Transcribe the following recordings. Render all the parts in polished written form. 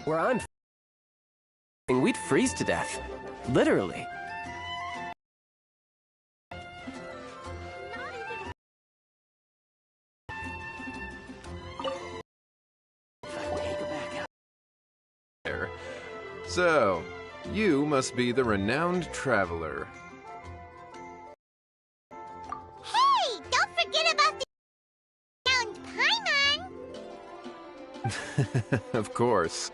Where I'm we'd freeze to death. Literally. So, you must be the renowned traveler. Hey, don't forget about the renowned Paimon! Of course.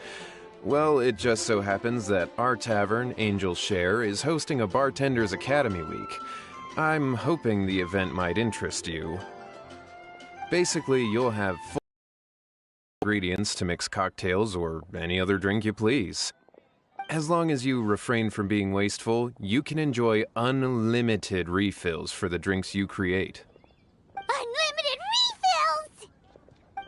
Well, it just so happens that our tavern, Angel's Share, is hosting a Bartender's Academy week. I'm hoping the event might interest you. Basically, you'll have full ingredients to mix cocktails or any other drink you please. As long as you refrain from being wasteful, you can enjoy unlimited refills for the drinks you create. Unlimited refills!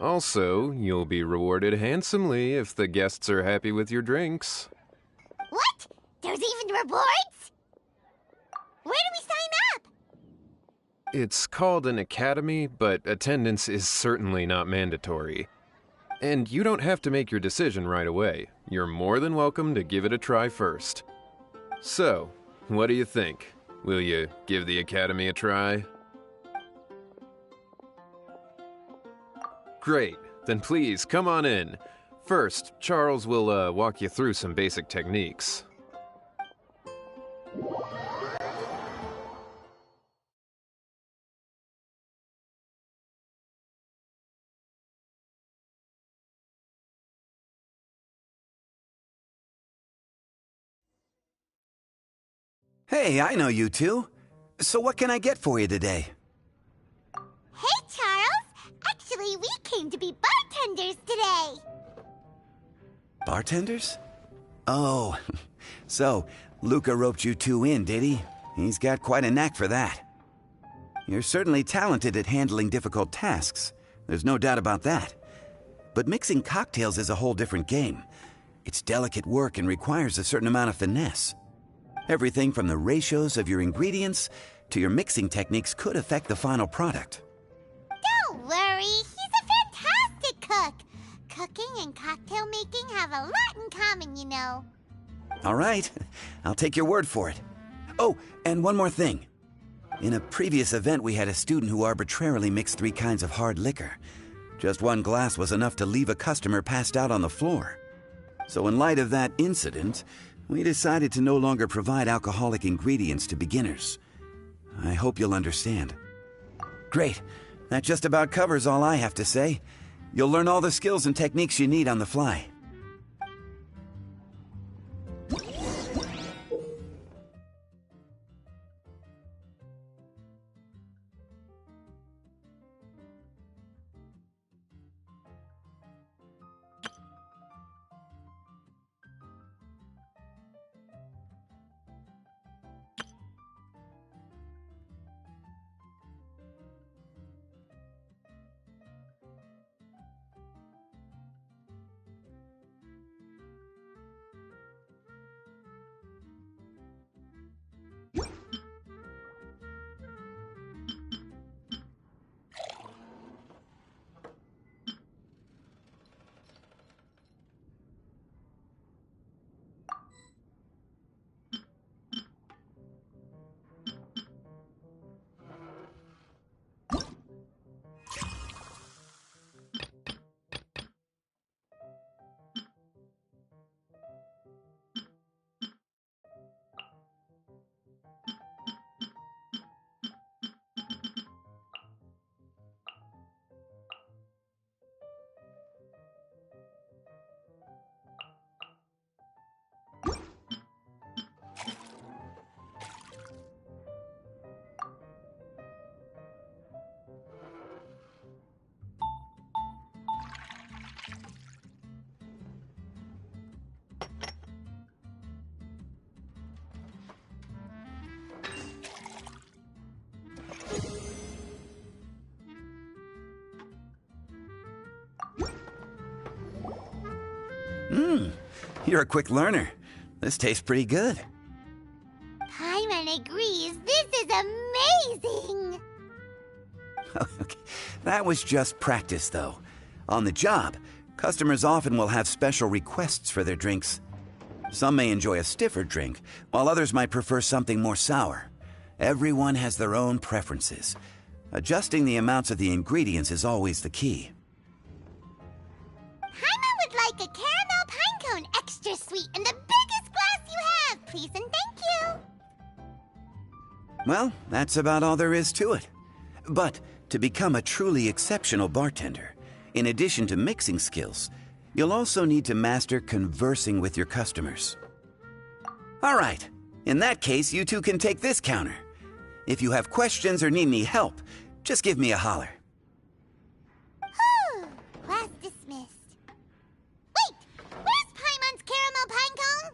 Also, you'll be rewarded handsomely if the guests are happy with your drinks. What? There's even rewards? Where do we sign up? It's called an academy, but attendance is certainly not mandatory. And you don't have to make your decision right away. You're more than welcome to give it a try first. So, what do you think? Will you give the academy a try? Great. Then please, come on in. First, Charles will walk you through some basic techniques. Hey, I know you two. So what can I get for you today? Hey, Charles! Actually, we came to be bartenders today! Bartenders? Oh, so Luca roped you two in, did he? He's got quite a knack for that. You're certainly talented at handling difficult tasks. There's no doubt about that. But mixing cocktails is a whole different game. It's delicate work and requires a certain amount of finesse. Everything from the ratios of your ingredients to your mixing techniques could affect the final product. Don't worry, he's a fantastic cook! Cooking and cocktail making have a lot in common, you know. All right, I'll take your word for it. Oh, and one more thing. In a previous event, we had a student who arbitrarily mixed 3 kinds of hard liquor. Just one glass was enough to leave a customer passed out on the floor. So in light of that incident, we decided to no longer provide alcoholic ingredients to beginners. I hope you'll understand. Great. That just about covers all I have to say. You'll learn all the skills and techniques you need on the fly. You're a quick learner. This tastes pretty good. Paimon agrees this is amazing! Okay. That was just practice, though. On the job, Customers often will have special requests for their drinks. Some may enjoy a stiffer drink, while others might prefer something more sour. Everyone has their own preferences. Adjusting the amounts of the ingredients is always the key. Paimon would like a caramel pine cone, extra sweet, in the biggest glass you have, please and thank you. Well, that's about all there is to it. But to become a truly exceptional bartender, in addition to mixing skills, you'll also need to master conversing with your customers. All right, in that case, you two can take this counter. If you have questions or need any help, just give me a holler. Whew, class dismissed. Wait, where's Paimon's caramel pine cone?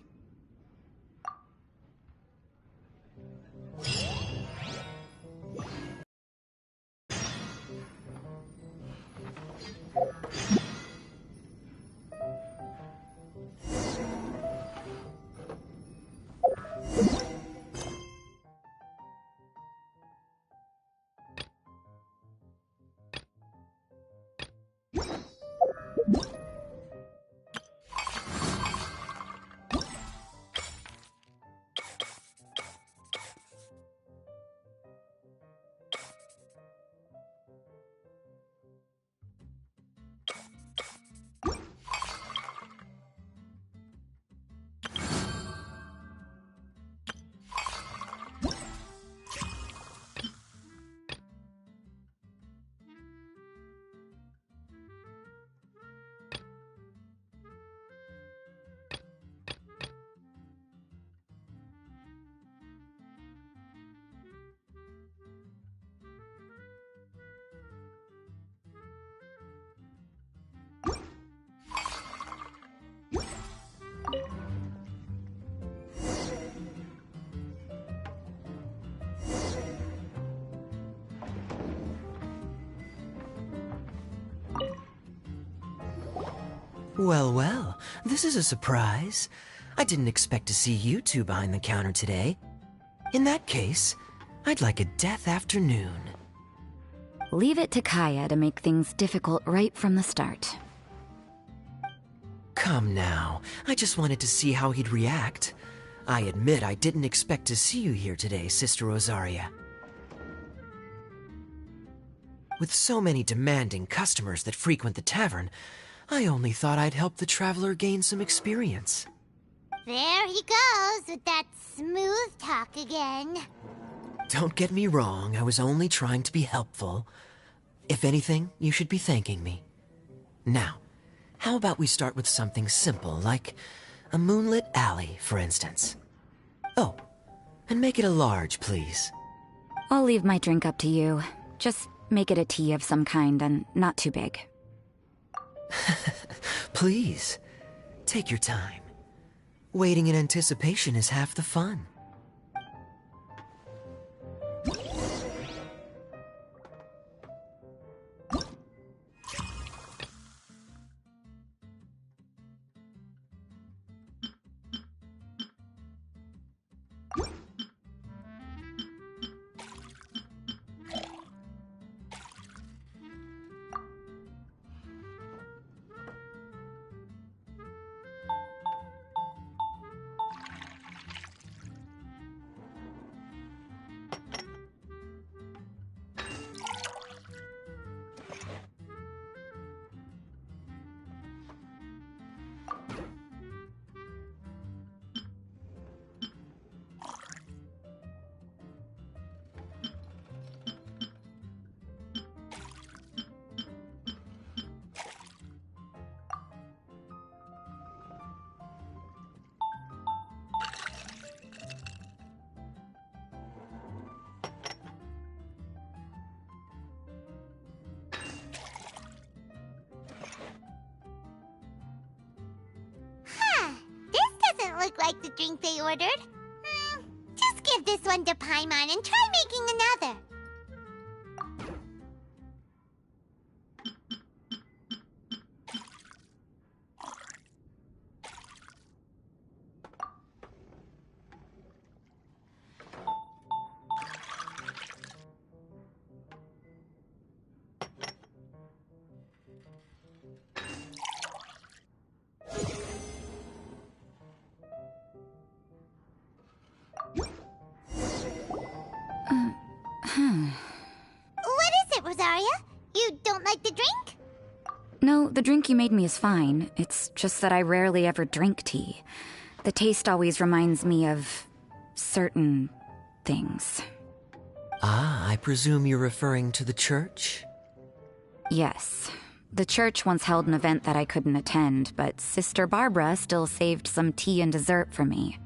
Well, well, this is a surprise. I didn't expect to see you two behind the counter today. In that case, I'd like a death afternoon. Leave it to Kaya to make things difficult right from the start. Come now, I just wanted to see how he'd react. I admit I didn't expect to see you here today, Sister Rosaria. With so many demanding customers that frequent the tavern, I only thought I'd help the traveler gain some experience. There he goes with that smooth talk again. Don't get me wrong, I was only trying to be helpful. If anything, you should be thanking me. Now, how about we start with something simple, like a moonlit alley, for instance? Oh, and make it a large, please. I'll leave my drink up to you. Just make it a tea of some kind and not too big. Please, take your time. Waiting in anticipation is half the fun. Look like the drink they ordered. Just give this one to Paimon and try making another. like the drink? No, the drink you made me is fine. It's just that I rarely ever drink tea. The taste always reminds me of certain things. Ah, I presume you're referring to the church? Yes. The church once held an event that I couldn't attend, but Sister Barbara still saved some tea and dessert for me.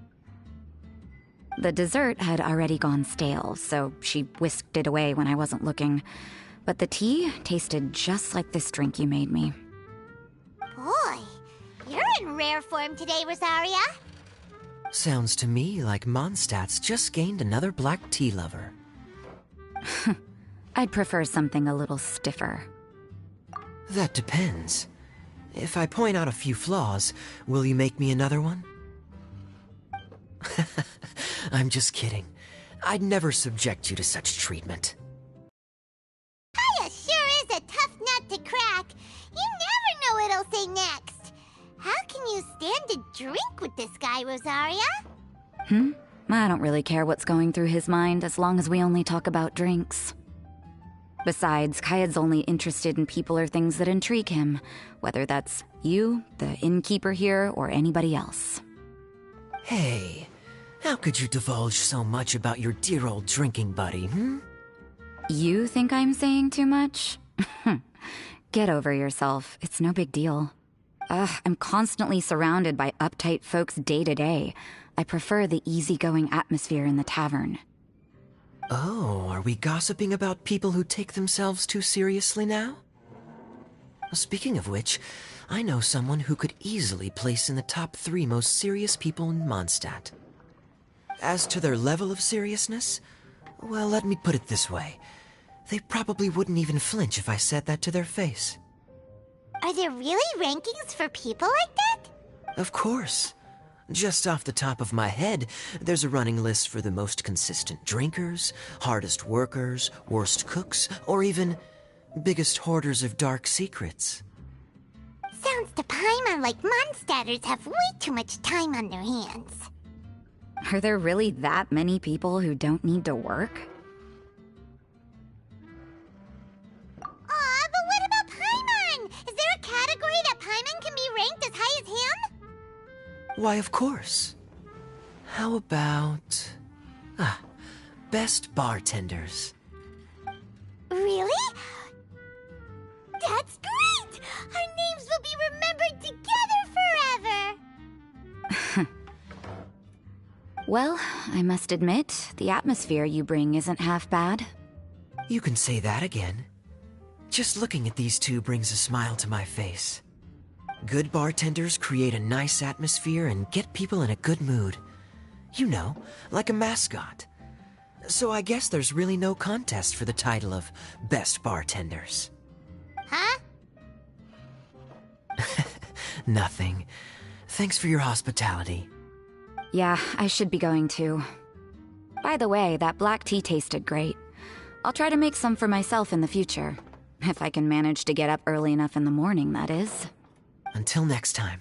The dessert had already gone stale, so she whisked it away when I wasn't looking. But the tea tasted just like this drink you made me. Boy, you're in rare form today, Rosaria. Sounds to me like Mondstadt's just gained another black tea lover. I'd prefer something a little stiffer. That depends. If I point out a few flaws, will you make me another one? I'm just kidding. I'd never subject you to such treatment. Kaya sure is a tough nut to crack. You never know what he'll say next. How can you stand to drink with this guy, Rosaria? I don't really care what's going through his mind as long as we only talk about drinks. Besides, Kayad's only interested in people or things that intrigue him, whether that's you, the innkeeper here, or anybody else. Hey, how could you divulge so much about your dear old drinking buddy, You think I'm saying too much? Get over yourself. It's no big deal. I'm constantly surrounded by uptight folks day to day. I prefer the easygoing atmosphere in the tavern. Oh, are we gossiping about people who take themselves too seriously now? Speaking of which, I know someone who could easily place in the top 3 most serious people in Mondstadt. As to their level of seriousness, well, let me put it this way. They probably wouldn't even flinch if I said that to their face. Are there really rankings for people like that? Of course. Just off the top of my head, there's a running list for the most consistent drinkers, hardest workers, worst cooks, or even biggest hoarders of dark secrets. Sounds to Paimon like Mondstadters have way too much time on their hands. Are there really that many people who don't need to work? Aw, but what about Paimon? Is there a category that Paimon can be ranked as high as him? Why, of course. How about... best bartenders. Really? That's great! Our names will be remembered together forever! Well, I must admit, the atmosphere you bring isn't half bad. You can say that again. Just looking at these two brings a smile to my face. Good bartenders create a nice atmosphere and get people in a good mood. You know, like a mascot. So I guess there's really no contest for the title of Best Bartenders. Huh? Nothing. Thanks for your hospitality. Yeah, I should be going too. By the way, that black tea tasted great. I'll try to make some for myself in the future. If I can manage to get up early enough in the morning, that is. Until next time.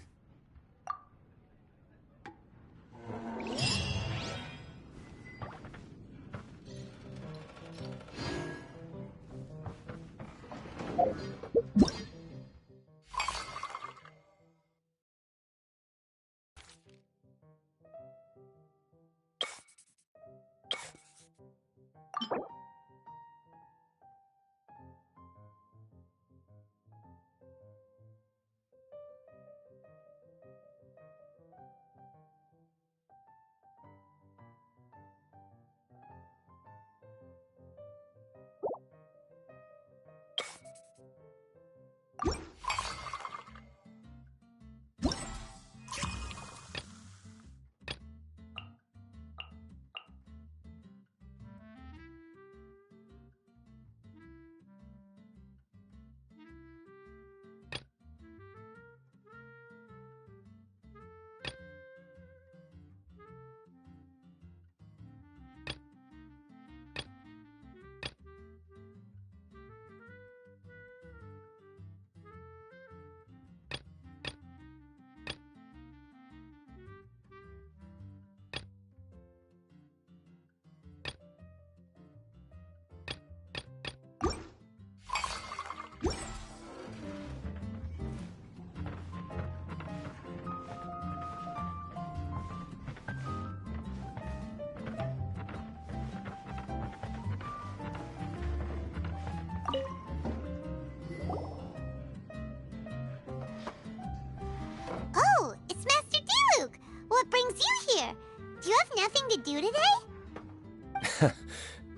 nothing to do today?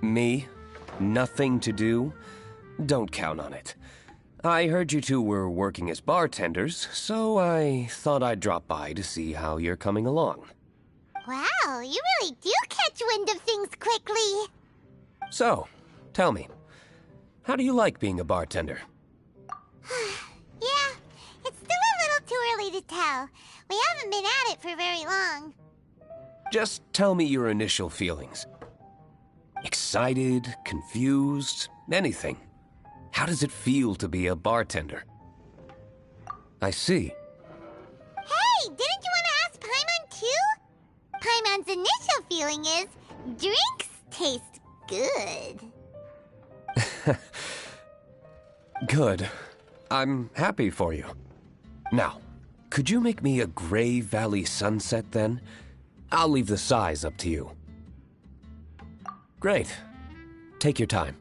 Me? Nothing to do? Don't count on it. I heard you two were working as bartenders, so I thought I'd drop by to see how you're coming along. Wow, you really do catch wind of things quickly. So, tell me, how do you like being a bartender? Yeah, it's still a little too early to tell. We haven't been at it for very long. Just tell me your initial feelings. Excited, confused, anything. How does it feel to be a bartender? I see. Hey, didn't you want to ask Paimon too? Paimon's initial feeling is, drinks taste good. Good. I'm happy for you. Now, could you make me a Gray Valley sunset then? I'll leave the size up to you. Great. Take your time.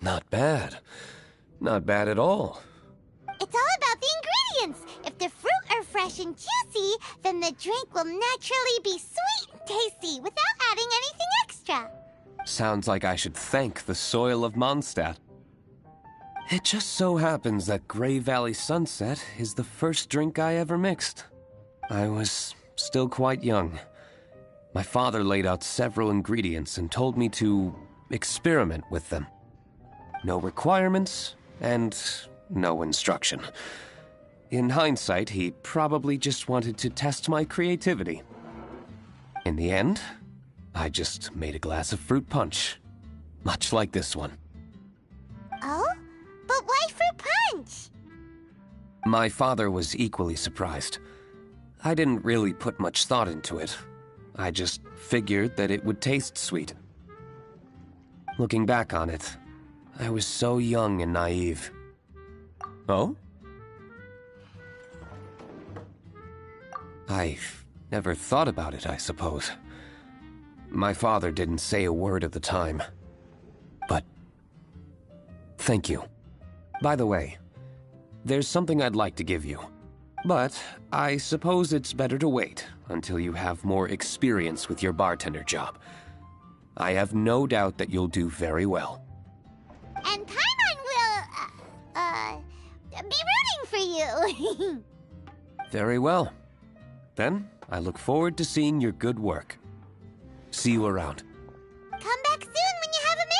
Not bad. Not bad at all. It's all about the ingredients. If the fruit are fresh and juicy, then the drink will naturally be sweet and tasty without adding anything extra. Sounds like I should thank the soil of Mondstadt. It just so happens that Gray Valley Sunset is the first drink I ever mixed. I was still quite young. My father laid out several ingredients and told me to experiment with them. No requirements and no instruction. In hindsight, he probably just wanted to test my creativity. In the end, I just made a glass of fruit punch, much like this one. Oh? But why fruit punch? My father was equally surprised. I didn't really put much thought into it. I just figured that it would taste sweet. Looking back on it, I was so young and naive. Oh? I never thought about it, I suppose. My father didn't say a word at the time. But thank you. By the way, there's something I'd like to give you. But I suppose it's better to wait until you have more experience with your bartender job. I have no doubt that you'll do very well. And Paimon will, be rooting for you. Very well. Then, I look forward to seeing your good work. See you around. Come back soon when you have a minute.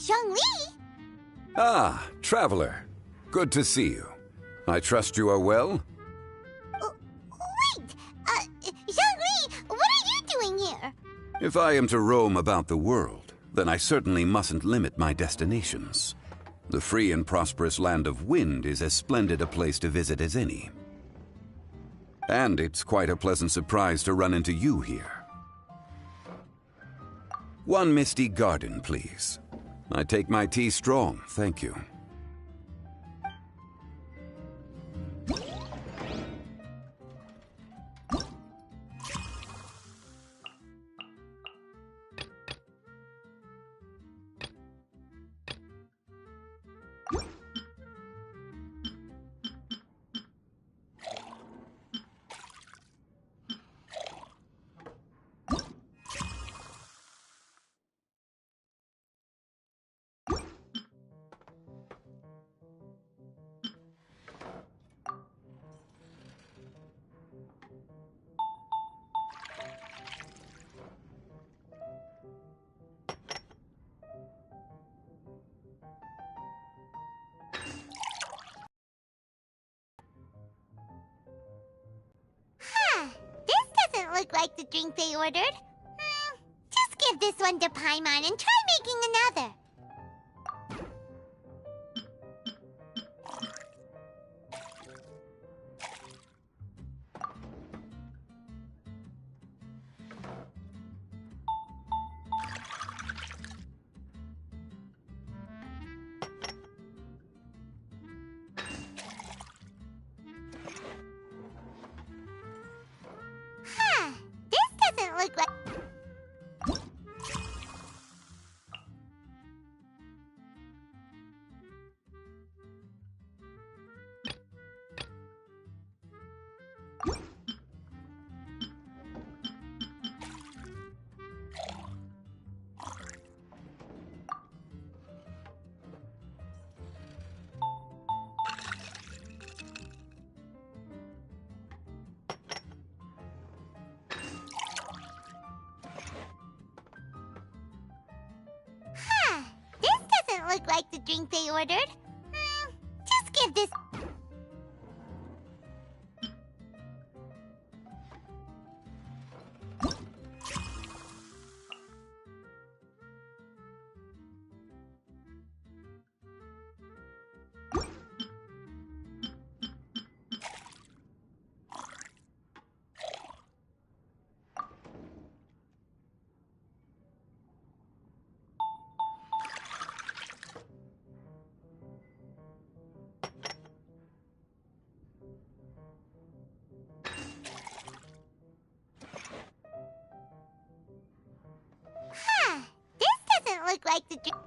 Zhongli? Ah, traveler. Good to see you. I trust you are well? Wait! Zhongli, what are you doing here? If I am to roam about the world, then I certainly mustn't limit my destinations. The free and prosperous land of Wind is as splendid a place to visit as any. And it's quite a pleasant surprise to run into you here. One misty garden, please. I take my tea strong, thank you. This doesn't look like the drink they ordered. Just give this one to Paimon and try making another. This doesn't look like... This doesn't look like the drink they ordered. Just give this... This doesn't look like the drink...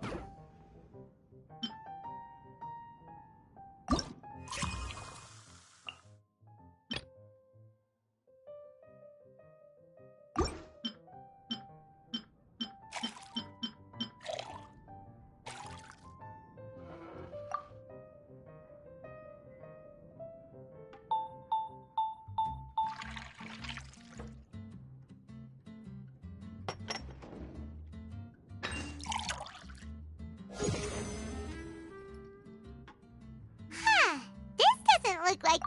This doesn't look like...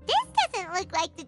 This doesn't look like the...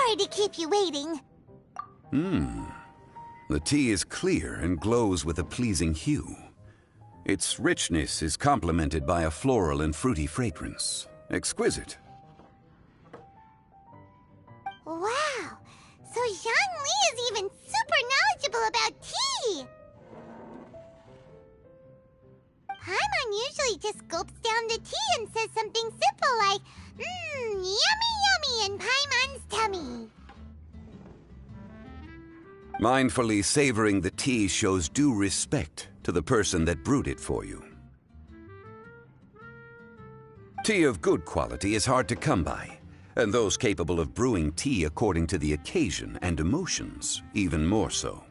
Sorry to keep you waiting. The tea is clear and glows with a pleasing hue. Its richness is complemented by a floral and fruity fragrance. Exquisite. Wow, so Zhang Li is even super knowledgeable about tea! Paimon usually just gulps down the tea and says something simple like, yummy yummy in Paimon's tummy. Mindfully savoring the tea shows due respect to the person that brewed it for you. Tea of good quality is hard to come by, and those capable of brewing tea according to the occasion and emotions, even more so.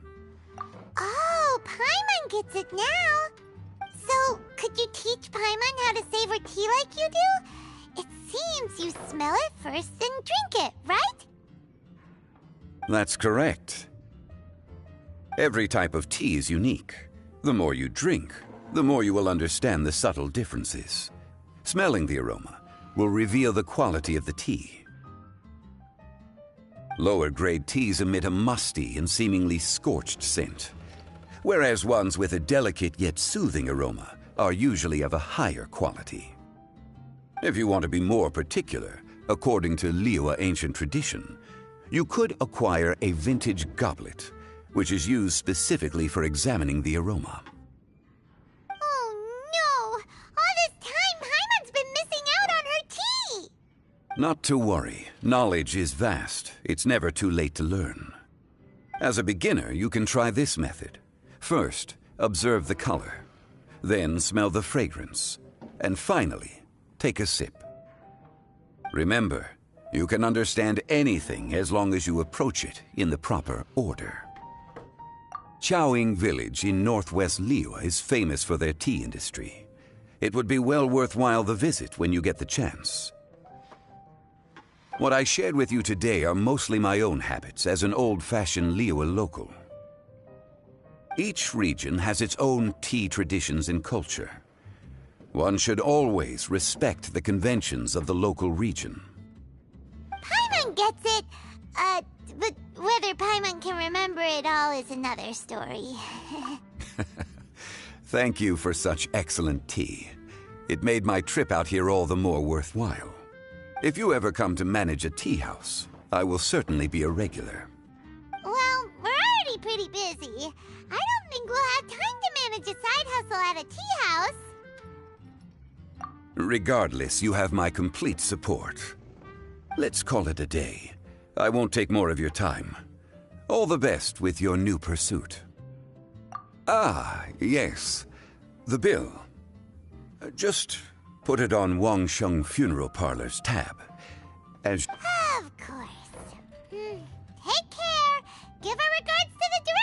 Oh, Paimon gets it now. So, could you teach Paimon how to savor tea like you do? It seems you smell it first and drink it, right? That's correct. Every type of tea is unique. The more you drink, the more you will understand the subtle differences. Smelling the aroma will reveal the quality of the tea. Lower grade teas emit a musty and seemingly scorched scent, whereas ones with a delicate yet soothing aroma are usually of a higher quality. If you want to be more particular, according to Liyue ancient tradition, you could acquire a vintage goblet, which is used specifically for examining the aroma. Oh no! All this time, Paimon's been missing out on her tea! Not to worry. Knowledge is vast. It's never too late to learn. As a beginner, you can try this method. First, observe the color. Then smell the fragrance. And finally, take a sip. Remember, you can understand anything as long as you approach it in the proper order. Chaoying Village in northwest Liyue is famous for their tea industry. It would be well worthwhile the visit when you get the chance. What I shared with you today are mostly my own habits as an old-fashioned Liyue local. Each region has its own tea traditions and culture. One should always respect the conventions of the local region. Paimon gets it, but whether Paimon can remember it all is another story. Thank you for such excellent tea. It made my trip out here all the more worthwhile. If you ever come to manage a tea house, I will certainly be a regular. Well, we're already pretty busy. I don't think we'll have time to manage a side hustle at a tea house. Regardless, you have my complete support. Let's call it a day. I won't take more of your time. All the best with your new pursuit. Ah, yes. The bill. Just put it on Wang Sheng Funeral Parlor's tab. As... Of course. Take care. Give our regards to the director.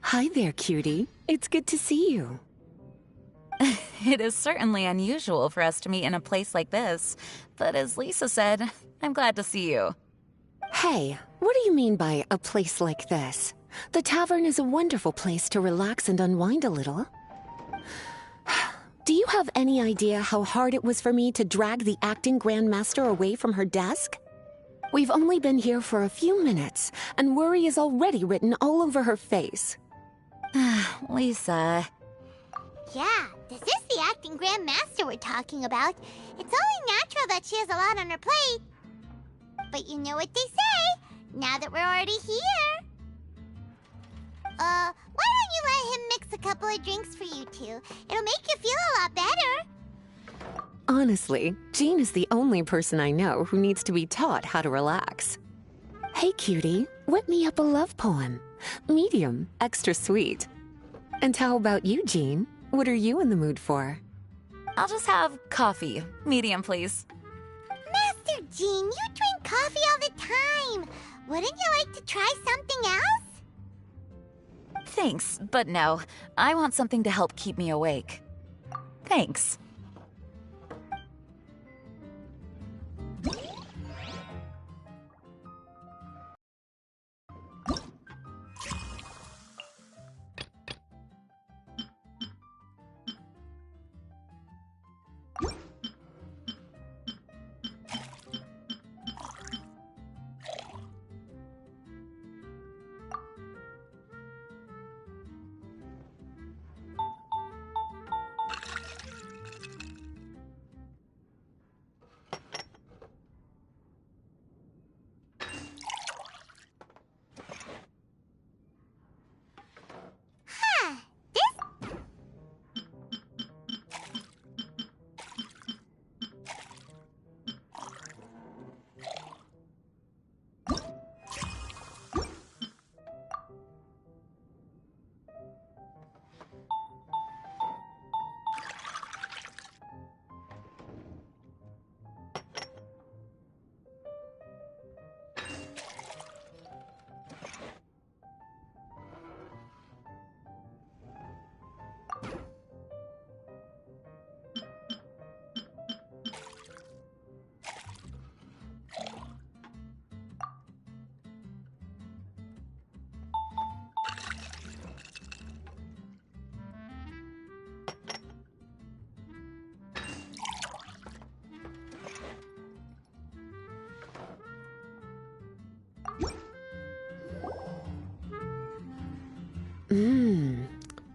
Hi there, cutie. It's good to see you. It is certainly unusual for us to meet in a place like this, but as Lisa said, I'm glad to see you. Hey, what do you mean by a place like this? The tavern is a wonderful place to relax and unwind a little. Do you have any idea how hard it was for me to drag the acting grandmaster away from her desk? We've only been here for a few minutes, and worry is already written all over her face. Lisa. Yeah, this is the acting grandmaster we're talking about. It's only natural that she has a lot on her plate. But you know what they say, now that we're already here. Why don't you let him mix a couple of drinks for you two? It'll make you feel a lot better. Honestly, Jean is the only person I know who needs to be taught how to relax. Hey, cutie, whip me up a love poem. Medium, extra sweet. And how about you, Jean? What are you in the mood for? I'll just have coffee. Medium, please. Master Jean, you drink coffee all the time. Wouldn't you like to try something else? Thanks, but no. I want something to help keep me awake. Thanks.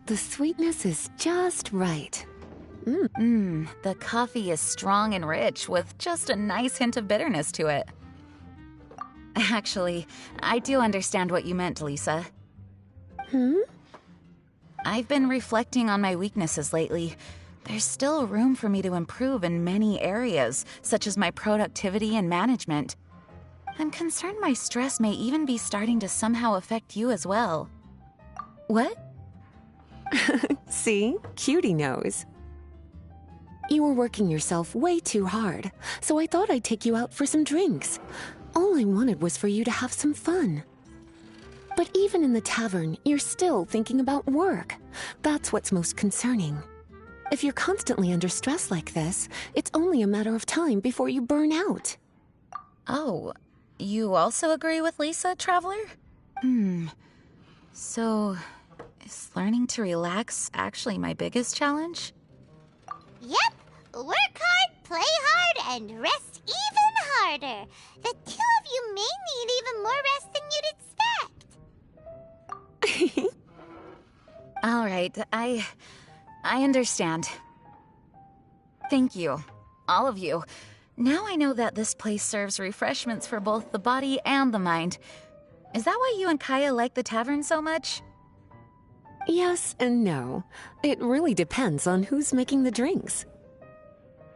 The sweetness is just right. The coffee is strong and rich with just a nice hint of bitterness to it. Actually, I do understand what you meant, Lisa. I've been reflecting on my weaknesses lately. There's still room for me to improve in many areas, such as my productivity and management. I'm concerned my stress may even be starting to somehow affect you as well. What? See? Cutie knows. You were working yourself way too hard, so I thought I'd take you out for some drinks. All I wanted was for you to have some fun. But even in the tavern, you're still thinking about work. That's what's most concerning. If you're constantly under stress like this, it's only a matter of time before you burn out. Oh, you also agree with Lisa, Traveler? So, is learning to relax actually my biggest challenge? Yep. Work hard, play hard, and rest even harder. The two of you may need even more rest than you'd expect. All right, I understand. Thank you, all of you. Now I know that this place serves refreshments for both the body and the mind. Is that why you and Kaya like the tavern so much? Yes and no. It really depends on who's making the drinks.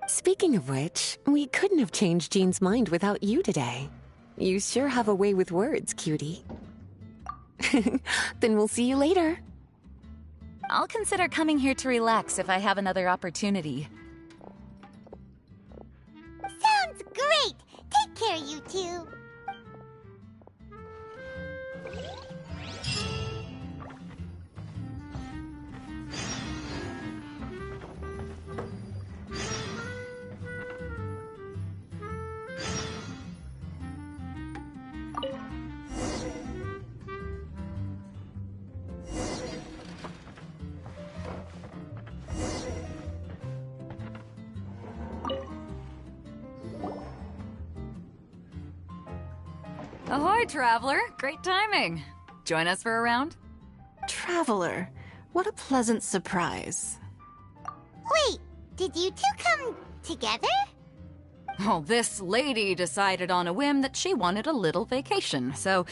Speaking of which, we couldn't have changed Jean's mind without you today. You sure have a way with words, cutie. Then we'll see you later. I'll consider coming here to relax if I have another opportunity. Sounds great. Take care, you two. Ahoy, Traveler! Great timing. Join us for a round? Traveler, what a pleasant surprise. Wait, did you two come together? Well, this lady decided on a whim that she wanted a little vacation, so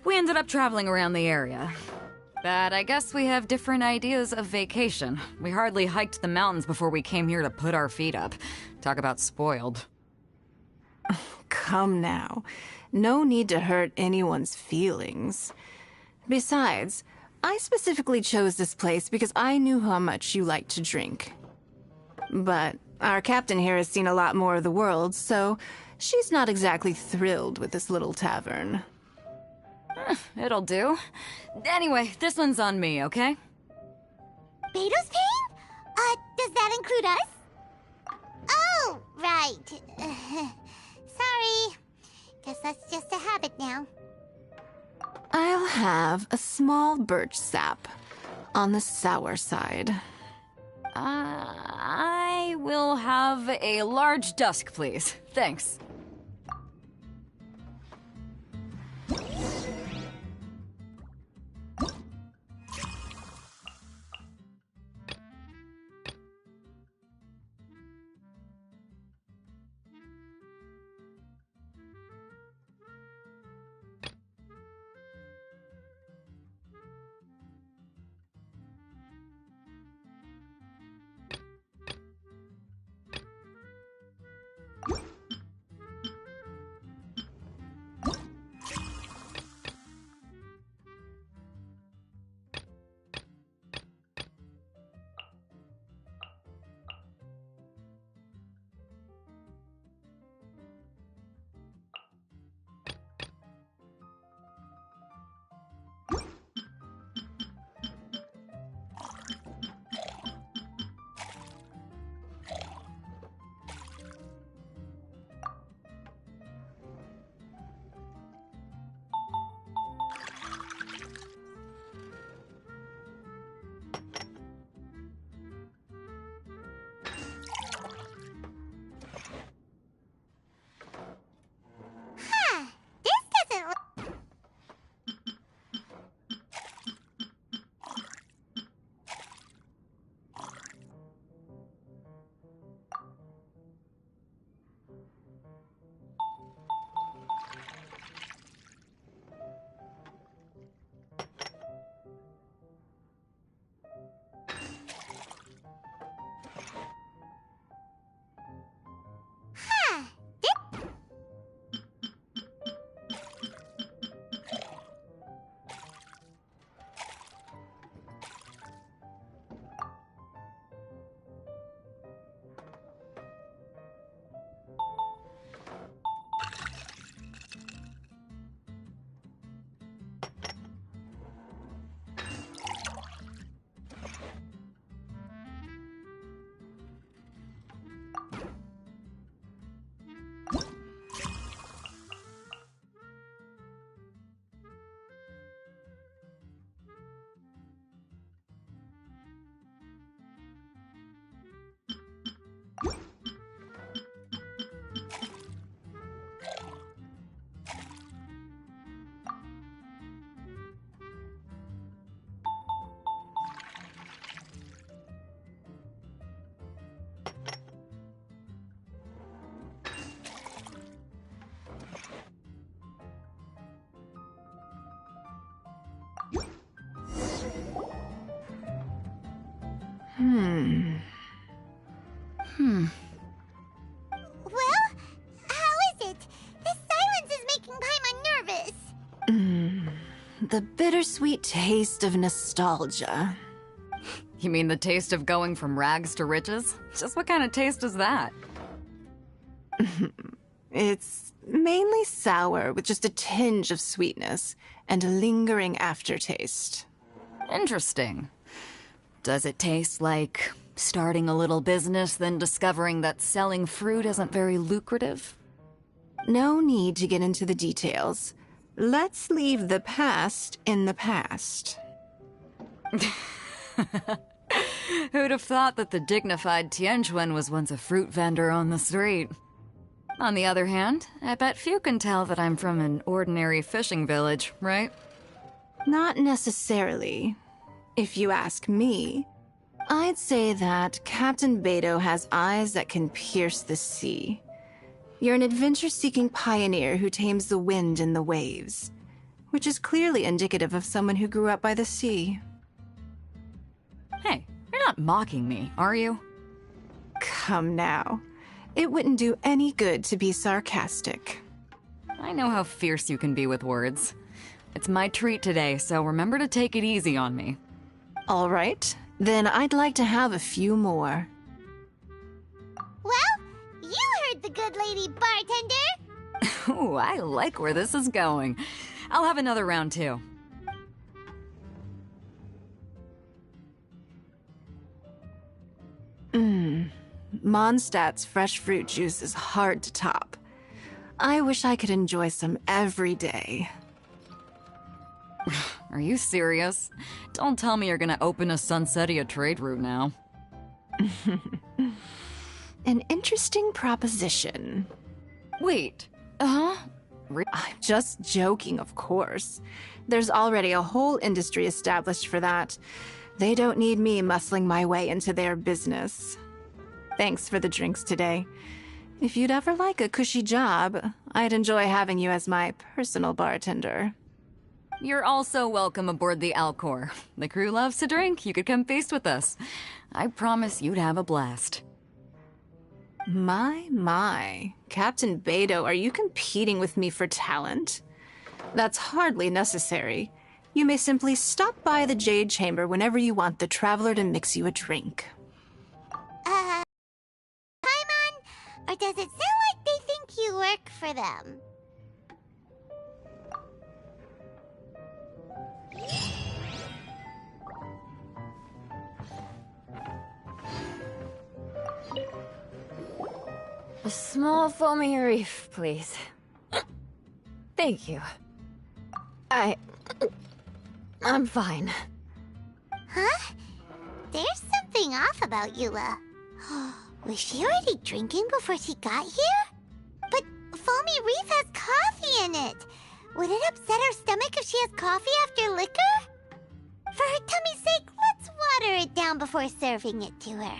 we ended up traveling around the area. But I guess we have different ideas of vacation. We hardly hiked the mountains before we came here to put our feet up. Talk about spoiled. Come now. No need to hurt anyone's feelings. Besides, I specifically chose this place because I knew how much you like to drink. But our captain here has seen a lot more of the world, so she's not exactly thrilled with this little tavern. It'll do. Anyway, this one's on me, okay? Beto's paying? Does that include us? Oh, right. Sorry. Guess that's just a habit now. I'll have a small birch sap on the sour side. I will have a large dusk, please. Thanks. Well, how is it? This silence is making Paimon nervous. The bittersweet taste of nostalgia. You mean the taste of going from rags to riches? Just what kind of taste is that? It's mainly sour with just a tinge of sweetness and a lingering aftertaste. Interesting. Does it taste like starting a little business, then discovering that selling fruit isn't very lucrative? No need to get into the details. Let's leave the past in the past. Who'd have thought that the dignified Tianquan was once a fruit vendor on the street? On the other hand, I bet few can tell that I'm from an ordinary fishing village, right? Not necessarily. If you ask me, I'd say that Captain Beto has eyes that can pierce the sea. You're an adventure-seeking pioneer who tames the wind and the waves, which is clearly indicative of someone who grew up by the sea. Hey, you're not mocking me, are you? Come now. It wouldn't do any good to be sarcastic. I know how fierce you can be with words. It's my treat today, so remember to take it easy on me. All right, then I'd like to have a few more. Well, you heard the good lady bartender. Ooh, I like where this is going. I'll have another round too. Mondstadt's fresh fruit juice is hard to top. I wish I could enjoy some every day. Are you serious? Don't tell me you're gonna open a Sunsetia trade route now. An interesting proposition. Wait, I'm just joking, of course. There's already a whole industry established for that. They don't need me muscling my way into their business. Thanks for the drinks today. If you'd ever like a cushy job, I'd enjoy having you as my personal bartender. You're also welcome aboard the Alcor. The crew loves to drink. You could come feast with us. I promise you'd have a blast. My. Captain Beto, are you competing with me for talent? That's hardly necessary. You may simply stop by the Jade Chamber whenever you want the Traveler to mix you a drink. Paimon? Or does it sound like they think you work for them? A small foamy reef, please. Thank you. I'm fine. Huh? There's something off about Eula. Was she already drinking before she got here? But Foamy Reef has coffee in it. Would it upset her stomach if she has coffee after liquor? For her tummy's sake, let's water it down before serving it to her.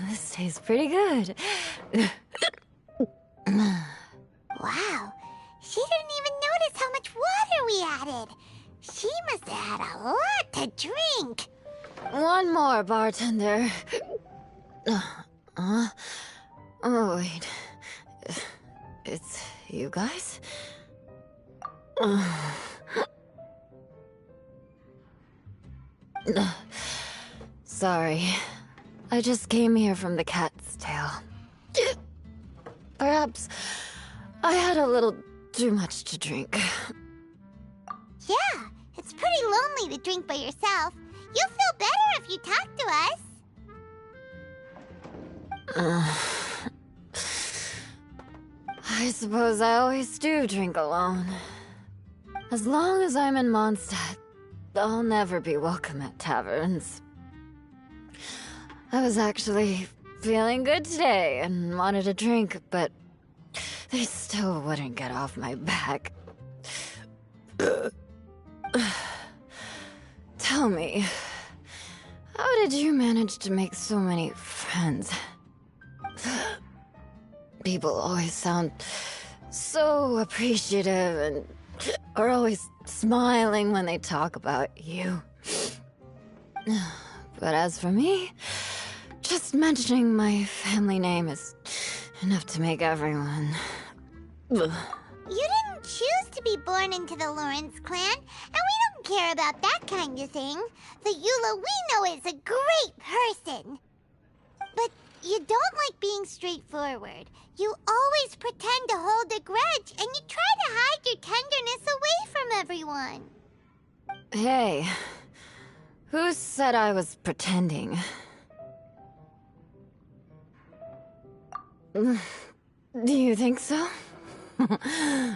This tastes pretty good. Wow, she didn't even notice how much water we added. She must have had a lot to drink. One more, bartender. Oh, wait. It's you guys? Sorry. I just came here from the Cat's Tail. Perhaps I had a little too much to drink. Yeah, it's pretty lonely to drink by yourself. You'll feel better if you talk to us. I suppose I always do drink alone. As long as I'm in Mondstadt, I'll never be welcome at taverns. I was actually feeling good today and wanted a drink, but they still wouldn't get off my back. Tell me, how did you manage to make so many friends? People always sound so appreciative and are always smiling when they talk about you. But as for me, just mentioning my family name is enough to make everyone... You didn't choose to be born into the Lawrence clan, and we don't care about that kind of thing. The Eula we know is a great person. But you don't like being straightforward. You always pretend to hold a grudge, and you try to hide your tenderness away from everyone. Hey, Who said I was pretending? Do you think so?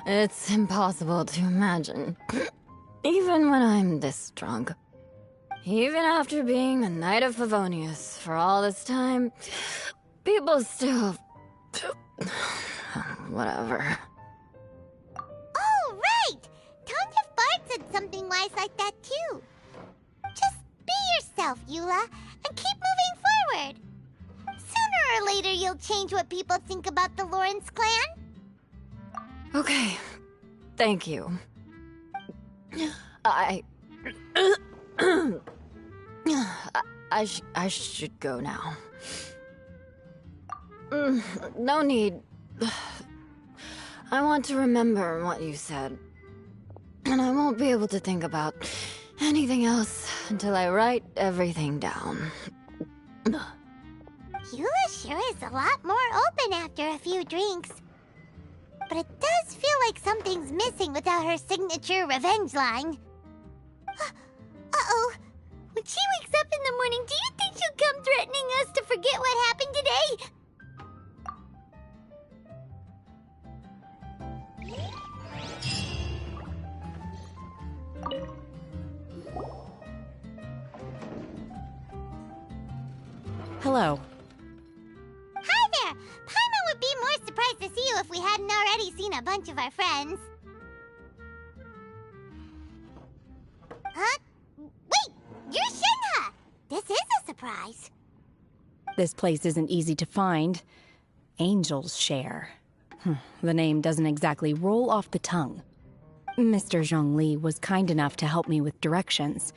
It's impossible to imagine. Even when I'm this drunk. Even after being a Knight of Favonius for all this time, people still... Whatever. Oh, right! Tons of Bard said something wise like that, too. Just be yourself, Eula, and keep moving forward. Sooner or later, you'll change what people think about the Lawrence clan. Okay. Thank you. I should go now. No need. I want to remember what you said. And I won't be able to think about anything else until I write everything down. Eula sure is a lot more open after a few drinks. But it does feel like something's missing without her signature revenge line. Uh-oh. When she wakes up in the morning, do you think she'll come threatening us to forget what happened today? Hello. Hi there! Paimon would be more surprised to see you if we hadn't already seen a bunch of our friends. Huh? Wait! You're Shinha! This is a surprise. This place isn't easy to find. Angel's Share. The name doesn't exactly roll off the tongue. Mr. Zhongli was kind enough to help me with directions.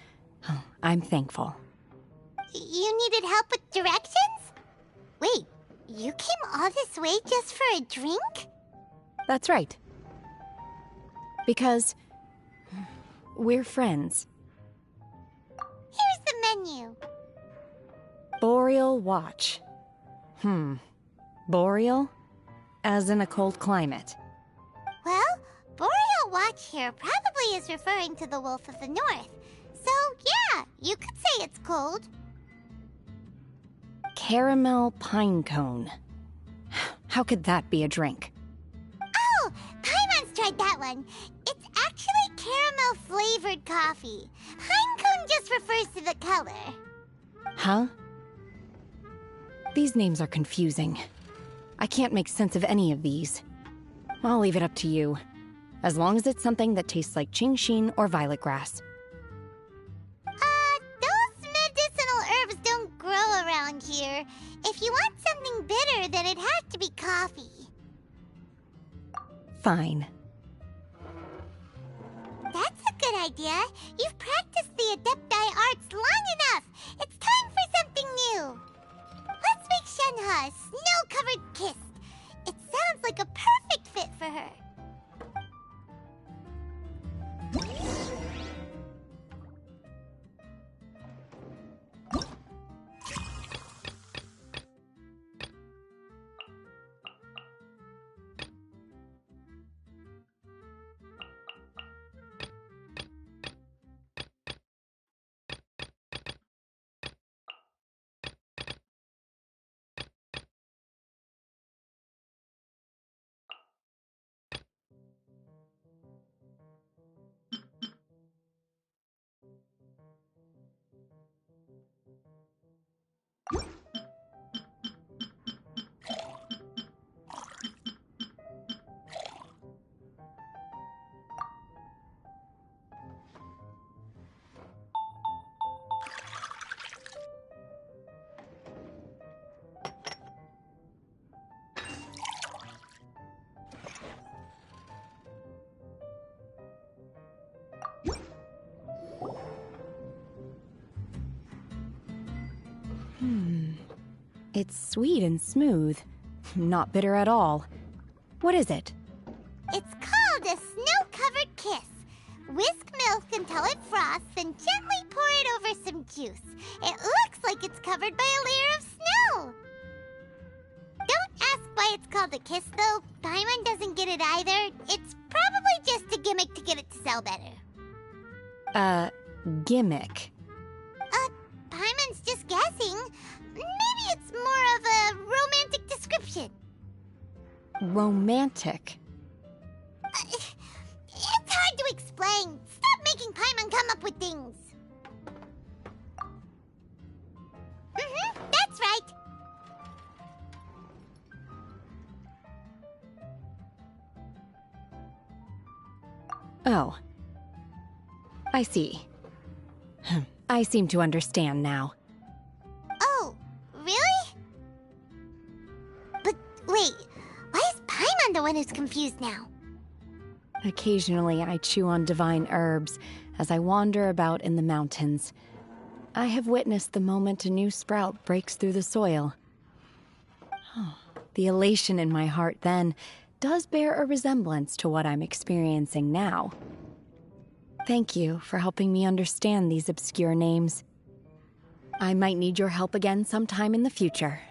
I'm thankful. You needed help with directions? Wait, you came all this way just for a drink? That's right. Because we're friends. Here's the menu. Boreal Watch. Boreal? As in a cold climate. Well, Boreal Watch here probably is referring to the Wolf of the North. So, yeah, you could say it's cold. Caramel pine cone. How could that be a drink? Oh, Paimon's tried that one. It's actually caramel-flavored coffee. Pine cone just refers to the color. Huh? These names are confusing. I can't make sense of any of these. I'll leave it up to you. As long as it's something that tastes like Qingxin or violet grass. Those medicinal herbs don't grow around here. If you want something bitter, then it has to be coffee. Fine. That's a good idea. You've practiced the Adepti arts long enough. It's time for something new. Let's make Shenhe a snow-covered kiss. It sounds like a perfect fit for her. It's sweet and smooth. Not bitter at all. What is it? It's called a snow-covered kiss. Whisk milk until it froths, then gently pour it over some juice. It looks like it's covered by a layer of snow. Don't ask why it's called a kiss, though. Paimon doesn't get it either. It's probably just a gimmick to get it to sell better. Gimmick. Paimon's just guessing. Maybe it's more of a romantic description. Romantic? It's hard to explain. Stop making Paimon come up with things. That's right. Oh. I see. I seem to understand now. Oh, really? But wait, why is Paimon the one who's confused now? Occasionally, I chew on divine herbs as I wander about in the mountains. I have witnessed the moment a new sprout breaks through the soil. The elation in my heart then does bear a resemblance to what I'm experiencing now. Thank you for helping me understand these obscure names. I might need your help again sometime in the future.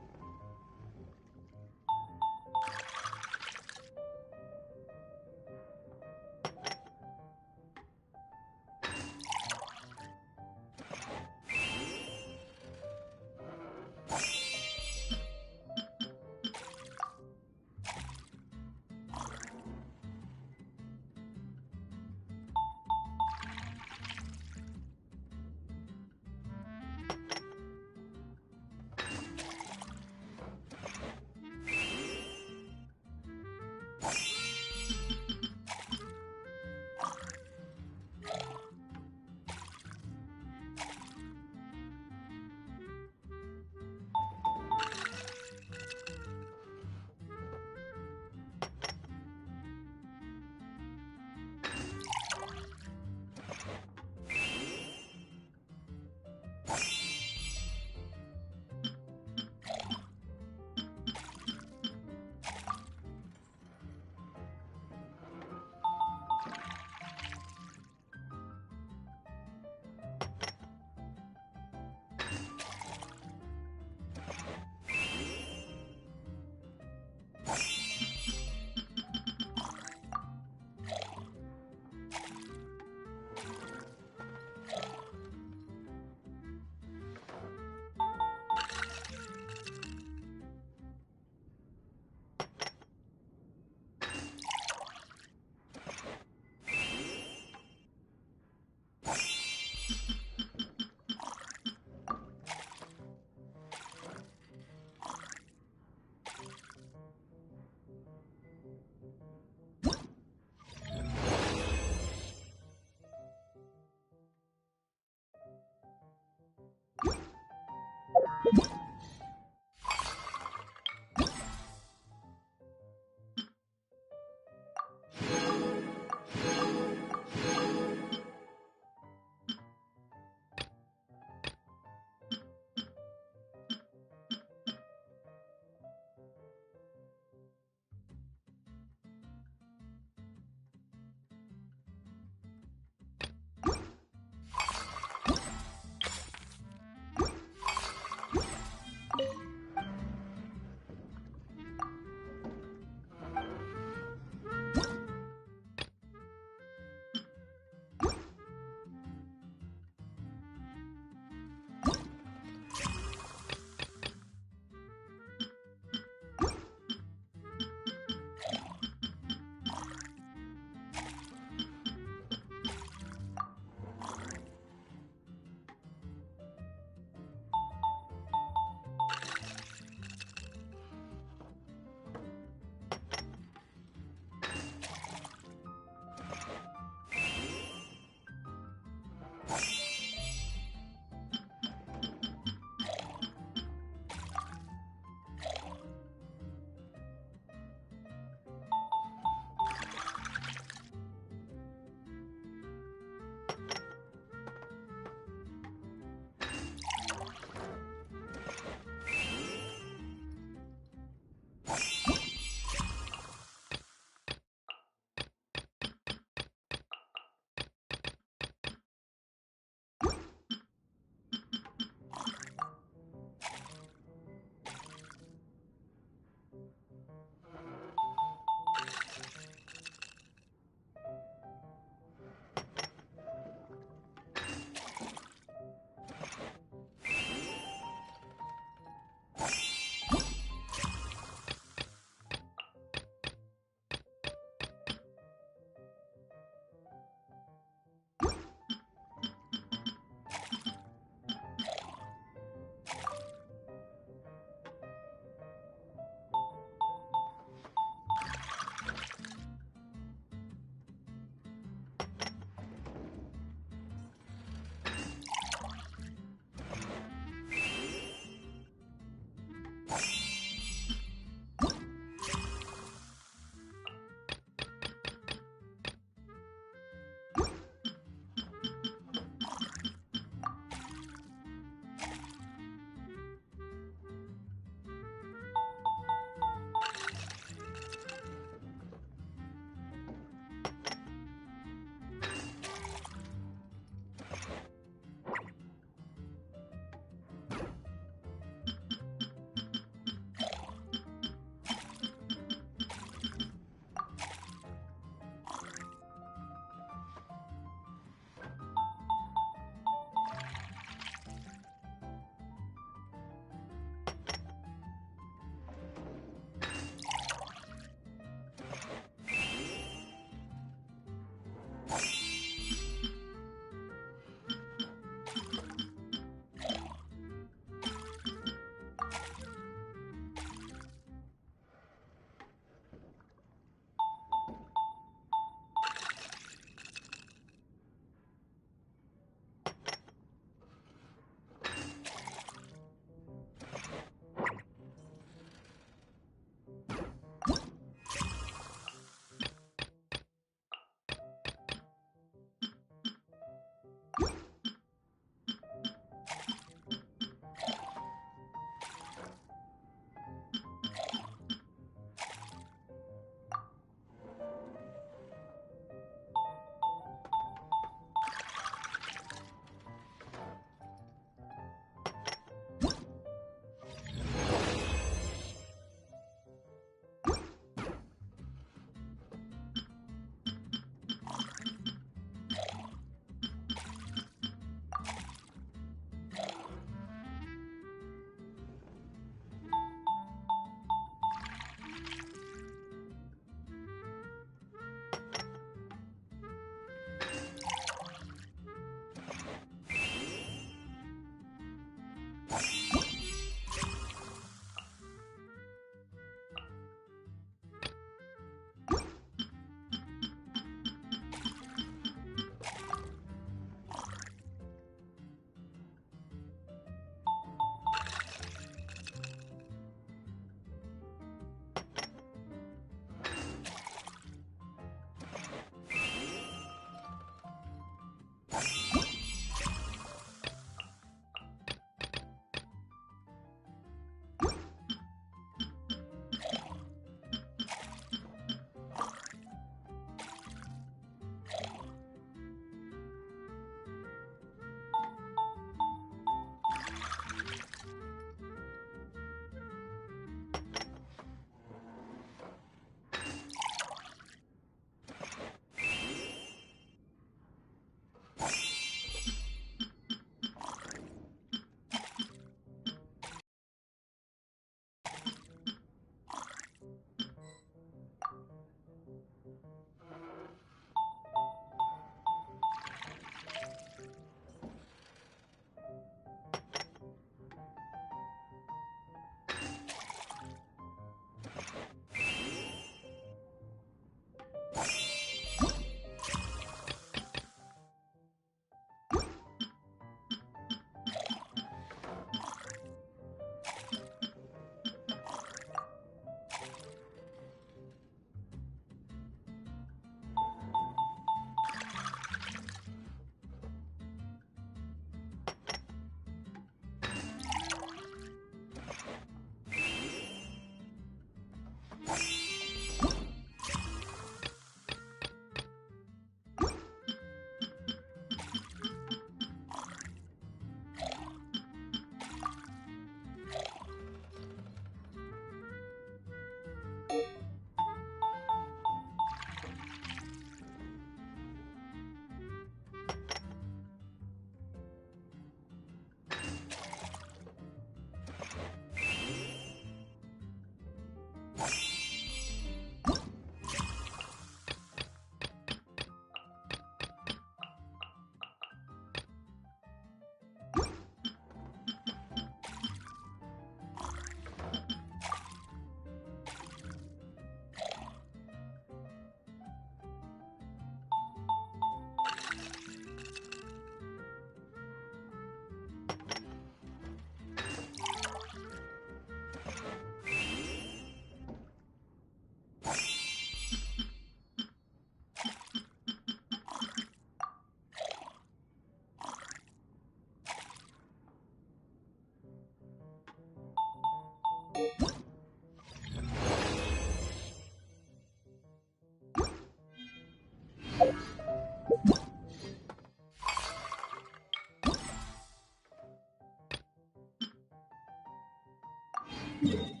Yay!